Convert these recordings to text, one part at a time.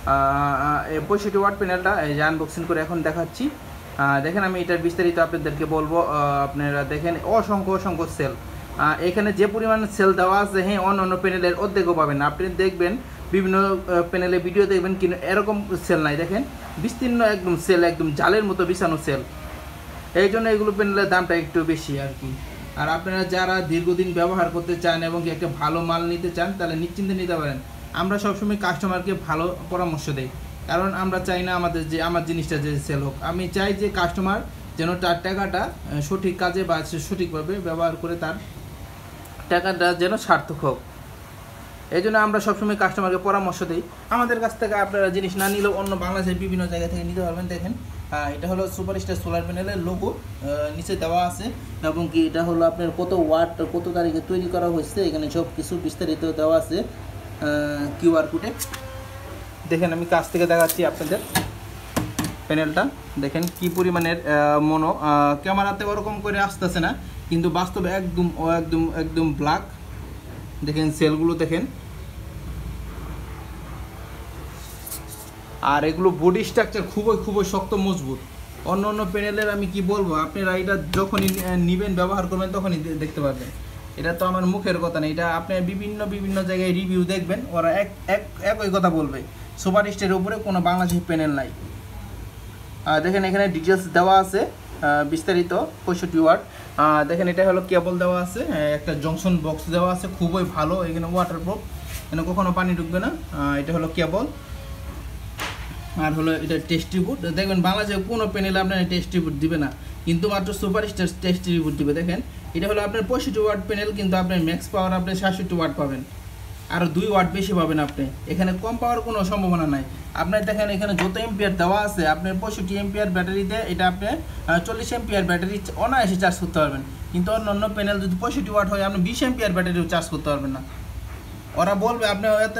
65 watt প্যানেলটা এই যে আনবক্সিং করে এখন দেখাচ্ছি। দেখেন আমি এটার বিস্তারিত আপনাদেরকে বলবো। আপনারা দেখেন অসংখ্য সেল, এখানে যে পরিমাণ সেল দেওয়া আছে, হ্যাঁ অন্য অন্য প্যানেলের অর্ধেকও পাবেন না। আপনি দেখবেন বিভিন্ন প্যানেলে ভিডিও দেখবেন কিন্তু এরকম সেল নাই। দেখেন বিস্তীর্ণ একদম সেল, একদম জালের মতো বিছানো সেল। এই জন্য এগুলো প্যানেলের দামটা একটু বেশি আর কি। আর আপনারা যারা দীর্ঘদিন ব্যবহার করতে চান এবং একটা ভালো মাল নিতে চান তাহলে নিশ্চিন্তে নিতে পারেন। আমরা সবসময় কাস্টমারকে ভালো পরামর্শ দেই, কারণ আমরা চাই না আমার জিনিসটা যে সেল হোক। আমি চাই যে কাস্টমার যেন তার টাকাটা সঠিক কাজে বা সঠিকভাবে ব্যবহার করে তার টাকাটা যেন সার্থক হোক। এই জন্য আমরা সবসময় কাস্টমারকে পরামর্শ দিই। আমাদের কাছ থেকে আপনারা জিনিস না নিলেও অন্য বাংলাদেশের বিভিন্ন জায়গা থেকে নিতে পারবেন। দেখেন এটা হলো সুপারস্টার সোলার প্যানেলের লোগো নিচে দেওয়া আছে, এবং কি এটা হলো আপনার কত ওয়াট কত তারিখে তৈরি করা হয়েছে, এখানে সব কিছু বিস্তারিত দেওয়া আছে কিউআর কোডে। দেখেন আমি কাছ থেকে দেখাচ্ছি আপনাদের প্যানেলটা। দেখেন কি পরিমাণের মনো, ক্যামেরাতে ওরকম করে আসতেছে না, কিন্তু বাস্তবে একদম ব্ল্যাক। দেখেন সেলগুলো দেখেন, আর এগুলো বডি স্ট্রাকচার খুবই শক্ত মজবুত। অন্য প্যানেলের আমি কি বলবো, আপনারা এটা যখনই নেবেন ব্যবহার করবেন তখনই দেখতে পারবেন। এটা তো আমার মুখের কথা নেই, এটা আপনি বিভিন্ন জায়গায় রিভিউ দেখবেন, ওরা একই কথা বলবে, সুপার স্টারের উপরে কোনো বাংলাদেশি প্যানেল নাই। দেখেন এখানে ডিটেলস দেওয়া আছে বিস্তারিত 65 ওয়াট। দেখেন এটা হলো কেবল দেওয়া আছে, একটা জংশন বক্স দেওয়া আছে, খুবই ভালো। এখানে ওয়াটারপ্রুফ, এখানে কখনো পানি ঢুকবে না। এটা হলো কেবল, আর হলো এটা টেস্টিবিউট। দেখবেন বাংলাদেশে কোনো প্যানেলে আপনার টেস্টিবিউট দিবে না, কিন্তু মাত্র সুপার স্টার টেস্টিবিউট দিবে। দেখেন এটা হলো আপনার 65 ওয়াট প্যানেল, কিন্তু আপনার ম্যাক্স পাওয়ার আপনি 67 ওয়াট পাবেন, আরও 2 ওয়াট বেশি পাবেন আপনি। এখানে কম পাওয়ার কোনো সম্ভাবনা নাই। আপনার দেখেন এখানে যত এম্পিয়ার দেওয়া আছে, আপনার 65 এম্পিয়ার ব্যাটারিতে এটা আপনি 40 এম্পিয়ার ব্যাটারি অনায়াসে চার্জ করতে পারবেন। কিন্তু অন্য প্যানেল যদি 65 ওয়াট হয়, আপনি 20 এম্পিয়ার ব্যাটারিও চার্জ করতে পারবেন না। ওরা বলবে আপনি এত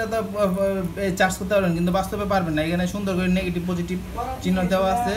চার্জ করতে পারবেন, কিন্তু বাস্তবে পারবেন না। এখানে সুন্দর করে নেগেটিভ পজিটিভ চিহ্ন দেওয়া আছে।